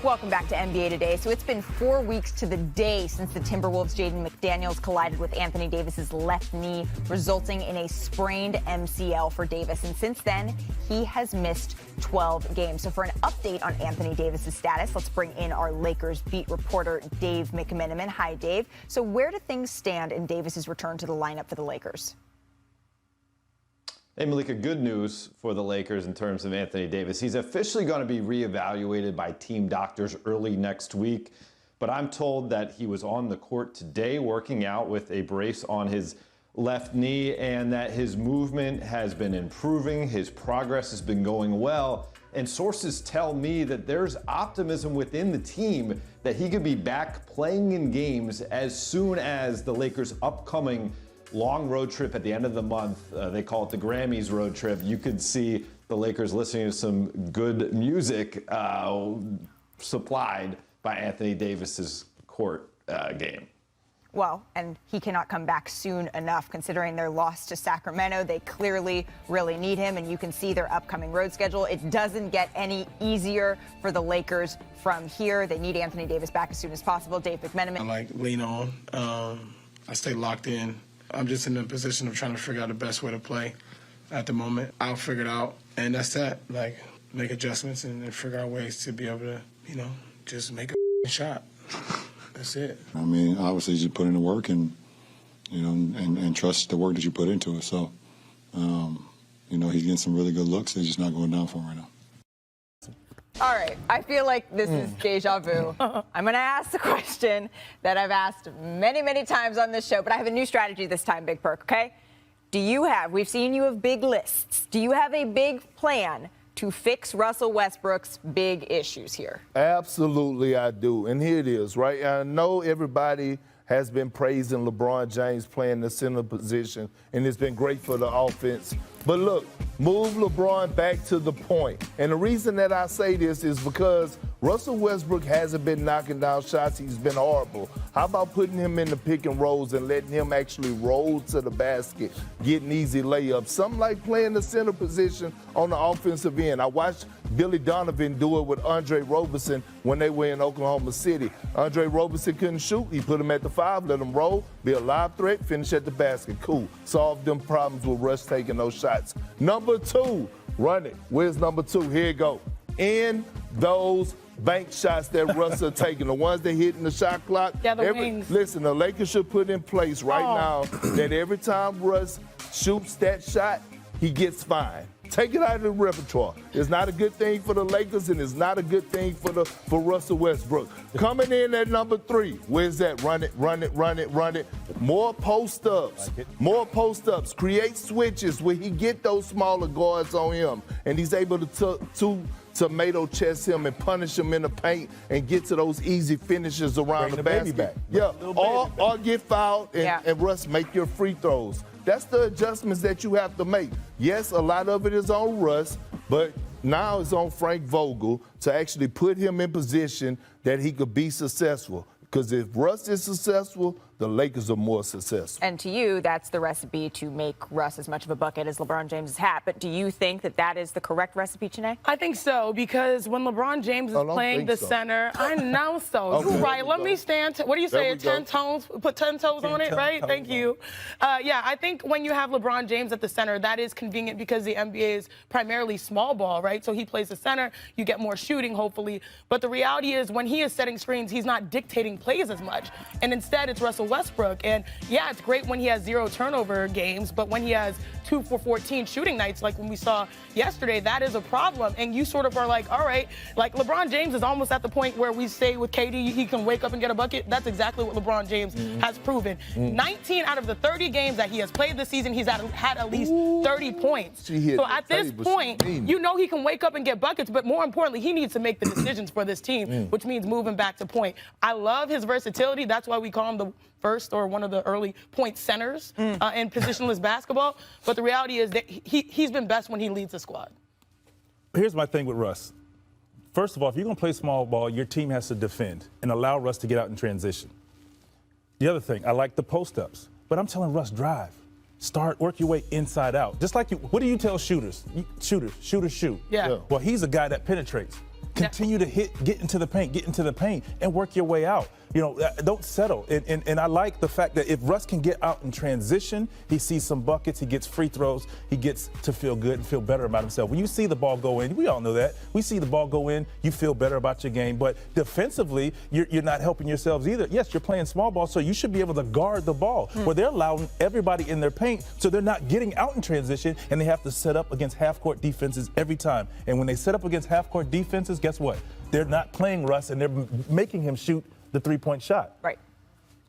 Welcome back to NBA Today. So it's been 4 weeks to the day since the Timberwolves' Jaden McDaniels collided with Anthony Davis's left knee, resulting in a sprained MCL for Davis. And since then, he has missed 12 games. So for an update on Anthony Davis's status, let's bring in our Lakers beat reporter, Dave McMenamin. Hi, Dave. So where do things stand in Davis's return to the lineup for the Lakers? Hey, Malika, good news for the Lakers in terms of Anthony Davis. He's officially going to be reevaluated by team doctors early next week, but I'm told that he was on the court today working out with a brace on his left knee and that his movement has been improving, his progress has been going well, and sources tell me that there's optimism within the team that he could be back playing in games as soon as the Lakers' upcoming long road trip at the end of the month. They call it the Grammys road trip. You could see the Lakers listening to some good music supplied by Anthony Davis's court game. Well, and he cannot come back soon enough considering their loss to Sacramento. They clearly really need him, and you can see their upcoming road schedule. It doesn't get any easier for the Lakers from here. They need Anthony Davis back as soon as possible. Dave McMenamin. I lean on. I stay locked in. I'm just in the position of trying to figure out the best way to play at the moment. I'll figure it out, and that's that. Make adjustments and figure out ways to be able to, just make a shot. That's it. I mean, obviously, you put in the work and trust the work that you put into it. So, he's getting some really good looks. They're just not going down for him right now. All right, I feel like this is deja vu. I'm going to ask the question that I've asked many, many times on this show, but I have a new strategy this time, Big Perk, okay? We've seen you have big lists. Do you have a big plan to fix Russell Westbrook's big issues here? Absolutely, I do. And here it is, right? I know everybody has been praising LeBron James playing the center position, and it's been great for the offense. But look, move LeBron back to the point. And the reason that I say this is because Russell Westbrook hasn't been knocking down shots. He's been horrible. How about putting him in the pick and rolls and letting him actually roll to the basket, getting easy layups? Something like playing the center position on the offensive end. I watched Billy Donovan do it with Andre Roberson when they were in Oklahoma City. Andre Roberson couldn't shoot. He put him at the 5, let him roll, be a live threat, finish at the basket. Cool. Solve them problems with Russ taking those shots. Number 2, run it. Where's number 2? Here you go. In those bank shots that Russ are taking, the ones that hit in the shot clock. Yeah, the wings. Listen, the Lakers should put in place now that every time Russ shoots that shot, he gets fined. Take it out of the repertoire. It's not a good thing for the Lakers, and it's not a good thing for Russell Westbrook. Coming in at number 3, where's that? Run it, run it, run it, run it. More post-ups. More post-ups. Create switches where he get those smaller guards on him, and he's able to tomato chest him and punish him in the paint and get to those easy finishes around the basket. Baby back. Yeah, or get fouled and Russ make your free throws. That's the adjustments that you have to make. Yes, a lot of it is on Russ, but now it's on Frank Vogel to actually put him in position that he could be successful. Because if Russ is successful, the Lakers are more successful. And to you, that's the recipe to make Russ as much of a bucket as LeBron James's hat. But do you think that that is the correct recipe, Chene? I think so, because when LeBron James is playing the center, I know so. Okay. You're right. Let me stand. What do you say? 10 toes? Put 10 toes on it, right? Thank you. I think when you have LeBron James at the center, that is convenient because the NBA is primarily small ball, right? So he plays the center. You get more shooting, hopefully. But the reality is when he is setting screens, he's not dictating plays as much. And instead, it's Russell Westbrook. And yeah, it's great when he has 0 turnover games, but when he has 2 for 14 shooting nights, like when we saw yesterday, that is a problem. And you sort of are like, all right, like LeBron James is almost at the point where we say with KD, he can wake up and get a bucket. That's exactly what LeBron James has proven. 19 out of the 30 games that he has played this season, he's had at least 30 points. So at this point, you know he can wake up and get buckets, but more importantly, he needs to make the decisions for this team, which means moving back to point. I love his versatility. That's why we call him the first or one of the early point centers in positionless basketball. But the reality is that he's been best when he leads the squad. Here's my thing with Russ. First of all, if you're going to play small ball, your team has to defend and allow Russ to get out in transition. The other thing, I like the post-ups. But I'm telling Russ, drive. Start, work your way inside out. Just like what do you tell shooters? Shooters shoot. Yeah. Well, he's a guy that penetrates. Continue to get into the paint, and work your way out. You know, don't settle. And I like the fact that if Russ can get out in transition, he sees some buckets, he gets free throws, he gets to feel good and feel better about himself. When you see the ball go in, we all know that. We see the ball go in, you feel better about your game. But defensively, you're not helping yourselves either. Yes, you're playing small ball, so you should be able to guard the ball. Where they're allowing everybody in their paint, so they're not getting out in transition, and they have to set up against half-court defenses every time. And when they set up against half-court defenses, guess what? They're not playing Russ, and they're making him shoot the three-point shot. Right.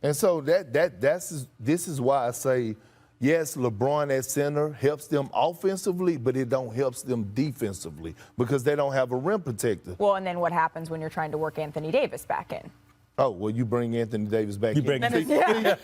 And so this is why I say, yes, LeBron at center helps them offensively, but it don't help them defensively because they don't have a rim protector. Well, and then what happens when you're trying to work Anthony Davis back in? Oh, well, you bring Anthony Davis back in. Yeah.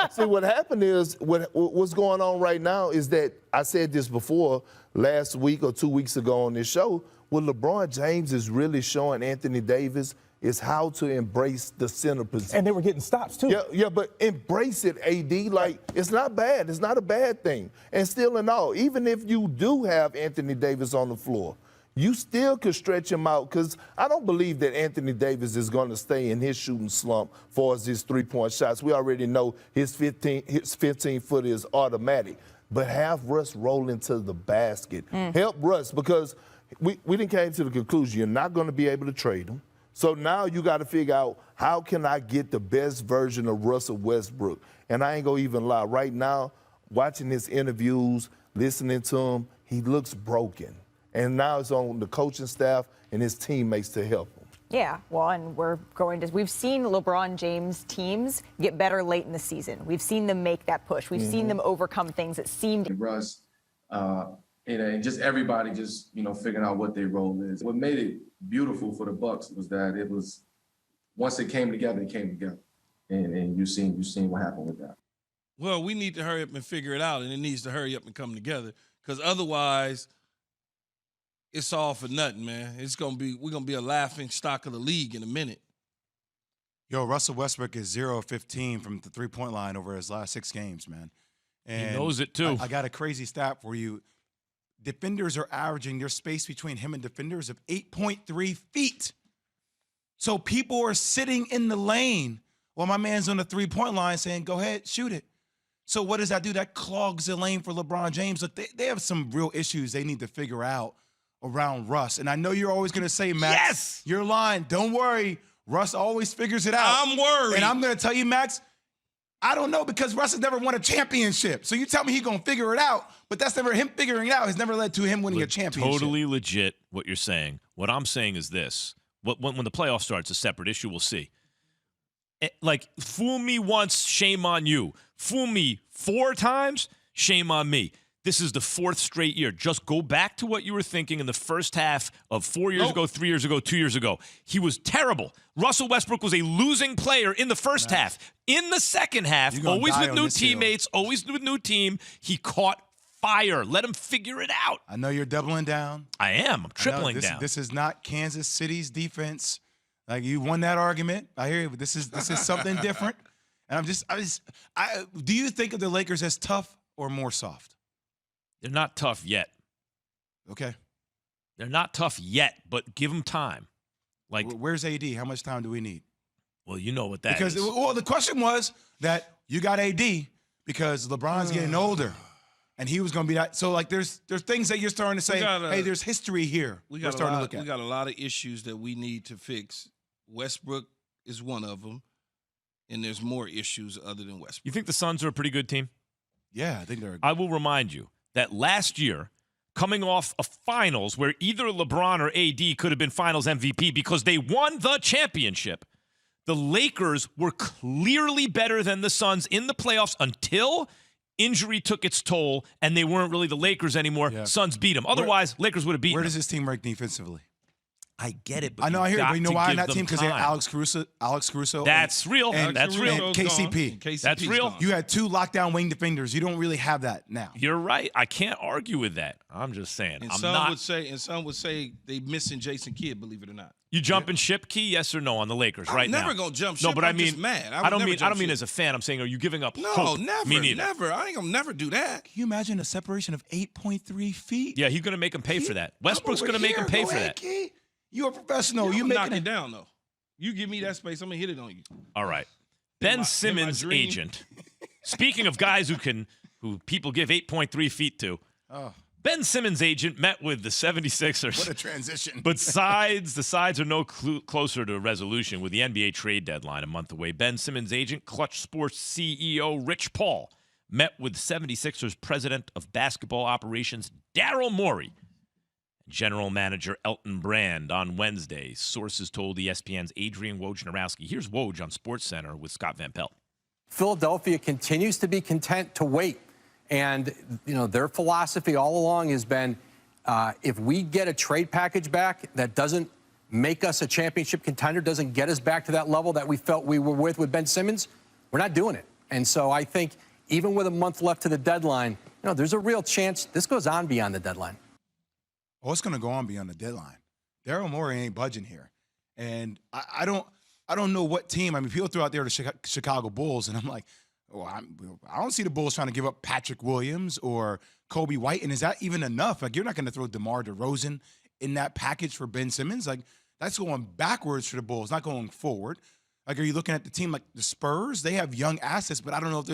See, what happened is, what's going on right now is that, I said this before last week or 2 weeks ago on this show, what LeBron James is really showing Anthony Davis is how to embrace the center position. And they were getting stops, too. Yeah, but embrace it, AD. Like, it's not bad. It's not a bad thing. And still in all, even if you do have Anthony Davis on the floor, you still could stretch him out because I don't believe that Anthony Davis is going to stay in his shooting slump for his three-point shots. We already know his 15-footer is automatic. But have Russ roll into the basket. Help Russ because we didn't came to the conclusion you're not going to be able to trade him. So now you got to figure out how can I get the best version of Russell Westbrook. And I ain't going to even lie. Right now, watching his interviews, listening to him, he looks broken. And now it's on the coaching staff and his teammates to help him. Yeah, well, and we've seen LeBron James teams get better late in the season. We've seen them make that push. We've seen them overcome things that seemed. Russ, and just everybody just, figuring out what their role is. What made it beautiful for the Bucks was that it was, once it came together, and you seen what happened with that. Well, we need to hurry up and figure it out, and it needs to hurry up and come together, because otherwise, it's all for nothing, man. We're gonna be a laughing stock of the league in a minute. Yo, Russell Westbrook is 0 of 15 from the three-point line over his last 6 games, man. And he knows it too. I got a crazy stat for you. Defenders are averaging their space between him and defenders of 8.3 feet. So people are sitting in the lane while my man's on the three-point line saying, go ahead, shoot it. So what does that do? That clogs the lane for LeBron James. Look, they have some real issues they need to figure out around Russ. And I know you're always going to say, Max, yes, you're lying. Don't worry. Russ always figures it out. I'm worried. And I'm going to tell you, Max, I don't know, because Russ has never won a championship. So you tell me he's going to figure it out, but that's never him figuring it out has never led to him winning a championship. Totally legit what you're saying. What I'm saying is this. When the playoff starts, a separate issue, we'll see. Like, fool me once, shame on you. Fool me 4 times, shame on me. This is the 4th straight year. Just go back to what you were thinking in the first half of 4 years ago, 3 years ago, 2 years ago. He was terrible. Russell Westbrook was a losing player in the first half. In the second half, always with new teammates, always with new team, he caught fire. Let him figure it out. I know you're doubling down. I am. I'm tripling down. This is not Kansas City's defense. Like, you won that argument. I hear you, but this is something different. And do you think of the Lakers as tough or more soft? They're not tough yet. Okay. They're not tough yet, but give them time. Like, where's AD? How much time do we need? Well, you know what that is. Well, the question was that you got AD because LeBron's getting older, and he was going to be that. So, like, there's things that you're starting to say, hey, there's history here. We're starting to look at. We got a lot of issues that we need to fix. Westbrook is one of them, and there's more issues other than Westbrook. You think the Suns are a pretty good team? Yeah, I think they're. I will remind you that last year, coming off a finals where either LeBron or AD could have been finals MVP because they won the championship, the Lakers were clearly better than the Suns in the playoffs until injury took its toll and they weren't really the Lakers anymore. Yeah. Suns beat them. Otherwise, Lakers would have beaten them. Where does this team rank defensively? I get it, but I know, I hear it, but you know why on that team? Because they had Alex Caruso. That's real. And that's real. And KCP. That's real. You had 2 lockdown wing defenders. You don't really have that now. You're right. I can't argue with that. I'm just saying. And some would say they missing Jason Kidd, believe it or not. You jumping ship, Key? Yes or no on the Lakers right now? I'm never gonna jump ship. No, but I'm just mad. I don't mean as a fan. I'm saying, are you giving up hope? No, never. Me neither. Never. I ain't gonna never do that. Can you imagine a separation of 8.3 feet? Yeah, he's gonna make him pay for that. Westbrook's gonna make him pay for that. Key. You're a professional. You You knock making it down though. You give me that space, I'm gonna hit it on you. All right. Ben my Simmons' dream. agent. Speaking of guys who people give 8.3 feet to, Ben Simmons' agent met with the 76ers. What a transition. But the sides are no closer to a resolution with the NBA trade deadline a month away. Ben Simmons' agent, Clutch Sports CEO Rich Paul, met with 76ers president of basketball operations Daryl Morey, general manager Elton Brand on Wednesday. Sources told ESPN's Adrian Wojnarowski. Here's Woj on SportsCenter with Scott Van Pelt. Philadelphia continues to be content to wait. And, their philosophy all along has been, if we get a trade package back that doesn't make us a championship contender, doesn't get us back to that level that we felt we were with Ben Simmons, we're not doing it. And so I think even with a month left to the deadline, there's a real chance this goes on beyond the deadline. Oh, it's going to go on beyond the deadline. Daryl Morey ain't budging here. And I don't know what team. I mean, people throw out there the Chicago Bulls, and I'm like, I don't see the Bulls trying to give up Patrick Williams or Kobe White. And is that even enough? Like, you're not going to throw DeMar DeRozan in that package for Ben Simmons. Like, that's going backwards for the Bulls, not going forward. Like, are you looking at the team like the Spurs? They have young assets, but I don't know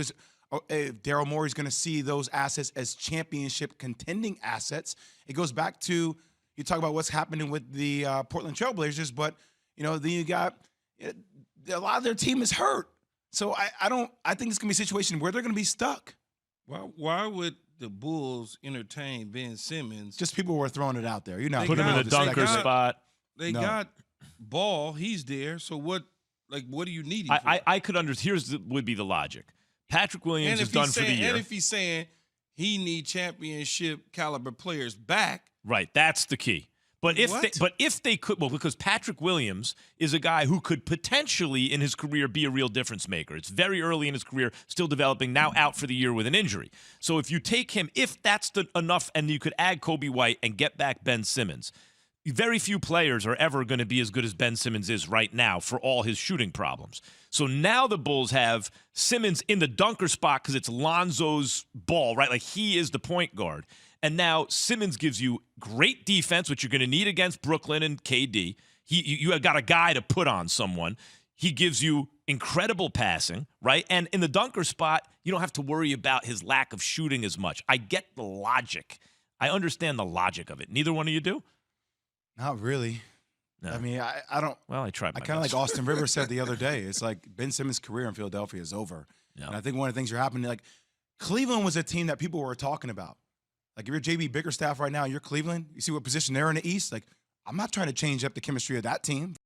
if Daryl Morey's going to see those assets as championship contending assets. It goes back to, you talk about what's happening with the Portland Trailblazers, but, then you got a lot of their team is hurt. So I think it's going to be a situation where they're going to be stuck. Why would the Bulls entertain Ben Simmons? Just people were throwing it out there. Put him in a dunker spot. They got Ball. He's there. So what do you need him for? I could understand. Would be the logic. Patrick Williams is done for the year. And if he's saying he needs championship caliber players back. Right. That's the key. But if they could, because Patrick Williams is a guy who could potentially in his career be a real difference maker. It's very early in his career, still developing, now out for the year with an injury. So if you take him, if that's enough, and you could add Kobe White and get back Ben Simmons, very few players are ever going to be as good as Ben Simmons is right now for all his shooting problems. So now the Bulls have Simmons in the dunker spot because it's Lonzo's ball, right? Like he is the point guard. And now Simmons gives you great defense, which you're going to need against Brooklyn and KD. You have got a guy to put on someone. He gives you incredible passing, right? And in the dunker spot, you don't have to worry about his lack of shooting as much. I get the logic. I understand the logic of it. Neither one of you do? Not really. No. I mean, I don't. Well, I tried my kind of like Austin Rivers said the other day. It's like Ben Simmons' career in Philadelphia is over. Yeah. And I think one of the things that are happening, like Cleveland was a team that people were talking about. Like if you're JB Bickerstaff right now, you're Cleveland, you see what position they're in the East. Like I'm not trying to change up the chemistry of that team.